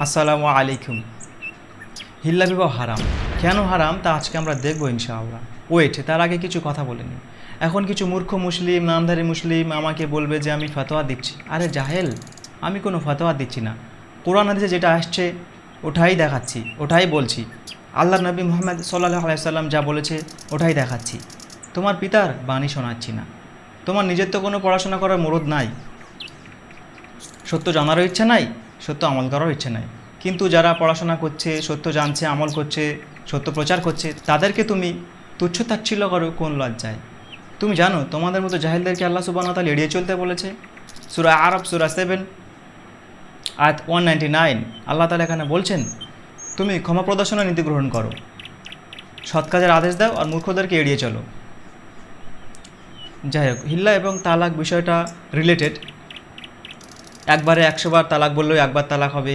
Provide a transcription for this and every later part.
আসসালামু আলাইকুম। হিল্লা বিবাহ হারাম, কেন হারাম তা আজকে আমরা দেখব ইনশাআল্লাহ। ওয়েট, তার আগে কিছু কথা বলে নিই। এখন কিছু মূর্খ মুসলিম, নামধারী মুসলিম আমাকে বলবে যে আমি ফতোয়া দিচ্ছি। আরে জাহেল, আমি কোনো ফতোয়া দিচ্ছি না। কোরআন হাদিসে যেটা আসছে ওটাই দেখাচ্ছি, ওটাই বলছি। আল্লাহ নবী মুহাম্মদ সাল্লাল্লাহু আলাইহি সাল্লাম যা বলেছে ওটাই দেখাচ্ছি। তোমার পিতার বাণী শোনাচ্ছি না। তোমার নিজের তো কোনো পড়াশোনা করার মুরদ নাই, সত্য জানারও ইচ্ছা নাই, সত্য আমল করারও ইচ্ছে নাই। কিন্তু যারা পড়াশোনা করছে, সত্য জানছে, আমল করছে, সত্য প্রচার করছে, তাদেরকে তুমি তুচ্ছ তাচ্ছিল্য করো কোন লজ্জায়? তুমি জানো তোমাদের মতো জাহিলদেরকে আল্লাহ সুবহানাহু ওয়া তাআলা এড়িয়ে চলতে বলেছে। সূরা আরব সূরা 7 আয়াত 199 আল্লাহ তাআলা এখানে বলছেন তুমি ক্ষমা প্রদর্শনের নীতি গ্রহণ করো, সৎ কাজের আদেশ দাও আর মূর্খদেরকে এড়িয়ে চলো। যাই হোক, হিল্লা এবং তালাক বিষয়টা রিলেটেড। একবারে 100 বার তালাক বললেও একবার তালাক হবে,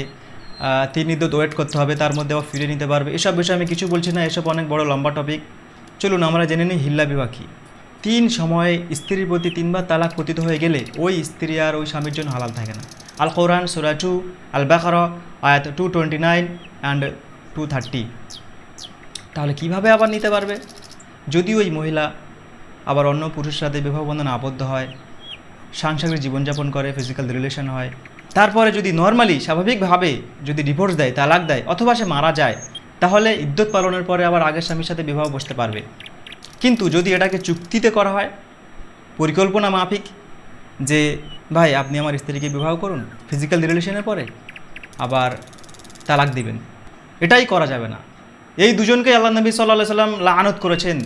3 ইদ্যত ওয়েট করতে হবে, তার মধ্যে আবার ফিরে নিতে পারবে। এসব বিষয়ে আমি কিছু বলছি না, এসব অনেক বড় লম্বা টপিক। চলুন আমরা জেনে নিই হিল্লা বিবাহ কী। 3 সময়ে স্ত্রীর প্রতি 3 বার তালাক পতিত হয়ে গেলে ওই স্ত্রী আর ওই স্বামীর জন্য হালাল থাকে না। আল কোরআন সূরা 2 আল বাকারা আয়াত 229 অ্যান্ড 230। তাহলে কিভাবে আবার নিতে পারবে? যদি ওই মহিলা আবার অন্য পুরুষের সাথে বিবাহ বন্ধনে আবদ্ধ হয়, সাংসারিক জীবনযাপন করে, ফিজিক্যাল রিলেশন হয়, তারপরে যদি নর্মালি স্বাভাবিকভাবে যদি ডিভোর্স দেয়, তালাক দেয়, অথবা সে মারা যায়, তাহলে ইদ্যত পালনের পরে আবার আগের স্বামীর সাথে বিবাহ বসতে পারবে। কিন্তু যদি এটাকে চুক্তিতে করা হয়, পরিকল্পনা মাফিক, যে ভাই আপনি আমার স্ত্রীকে বিবাহ করুন, ফিজিক্যাল রিলেশনের পরে আবার তালাক দিবেন, এটাই করা যাবে না। এই দুজনকে আল্লাহ নবী সাল্লাল্লাহু আলাইহি সাল্লাম লাআনত করেছেন।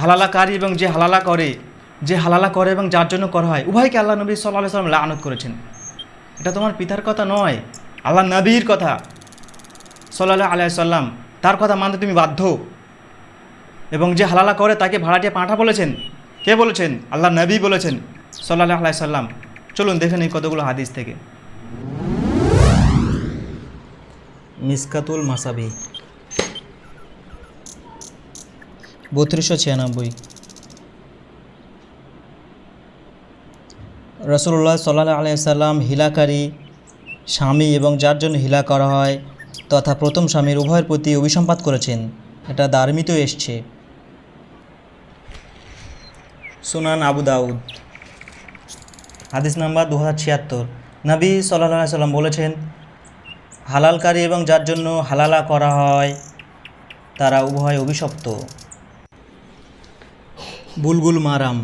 হালালাকারী এবং যে হালালা করে এবং যার জন্য করা হয়, উভয়কে আল্লাহ নবী সাল্লাল্লাহু আলাইহি সাল্লাম লাআনত করেছেন। এটা তোমার পিতার কথা নয়, আল্লাহ নবীর কথা সাল্লাল্লাহু আলাইহি সাল্লাম, তার কথা মানতে তুমি বাধ্য। এবং যে হালালা করে তাকে ভাড়াটিয়া পাঁঠা বলেছেন, কে বলেছেন? আল্লাহ নবী বলেছেন সাল্লাল্লাহু আলাইহি সাল্লাম। চলুন দেখে নিই কতগুলো হাদিস থেকে। মিসকাতুল মাসাবি 3296। রাসূলুল্লাহ সাল্লাল্লাহু আলাইহি সাল্লাম হিলাকারী স্বামী এবং যার জন্য হিলা করা হয় তথা প্রথম স্বামীর উভয়ের প্রতি অভিসম্পাত করেছেন। এটা দারমিতেও এসছে। সুনান আবু দাউদ হাদিস নাম্বার 2076। নবী সাল্লাল্লাহু আলাইহি সাল্লাম বলেছেন, হালালকারী এবং যার জন্য হালালা করা হয় তারা উভয় অভিশপ্ত। বুলবুল মারাম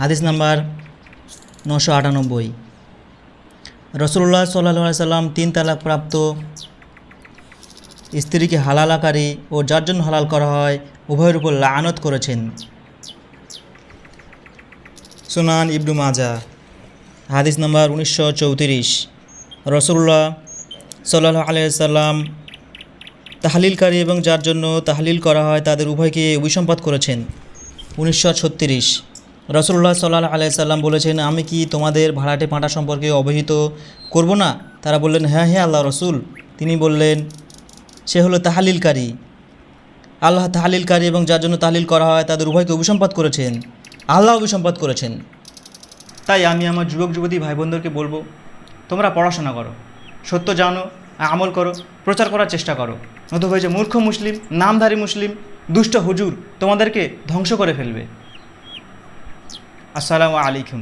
হাদিস নাম্বার 998। রাসূলুল্লাহ সাল্লাল্লাহু আলাইহি সাল্লাম 3 তালাক প্রাপ্ত স্ত্রীকে হালালাকারী ও যার জন্য হালাল করা হয় উভয়ের উপর লাআনত করেছেন। সুনান ইবনু মাজাহ হাদিস নাম্বার 1934। রাসূলুল্লাহ সাল্লাল্লাহু আলাইহি সাল্লাম তাহলিলকারী এবং যার জন্য তাহলিল করা হয় তাদের উভয়কে অভিসম্পাত করেছেন। 1936। রাসূলুল্লাহ সাল্লাল্লাহু আলাইহি সাল্লাম বলেছেন, আমি কি তোমাদের ভাড়াটে পাঁঠা সম্পর্কে অবহিত করব না? তারা বললেন, হ্যাঁ হ্যাঁ আল্লাহ রসুল। তিনি বললেন, সে হলো তাহলিলকারী। আল্লাহ তাহলিলকারী এবং যার জন্য তাহলিল করা হয় তাদের উভয়কে অভিসম্পাত করেছেন, আল্লাহ অভিসম্পাত করেছেন। তাই আমি আমার যুবক যুবতী ভাই বোনদেরকে বলবো, তোমরা পড়াশোনা করো, সত্য জানো, আমল করো, প্রচার করার চেষ্টা করো। নতুবা যে মূর্খ মুসলিম, নামধারী মুসলিম, দুষ্ট হুজুর তোমাদেরকে ধ্বংস করে ফেলবে। আসসালামু আলাইকুম।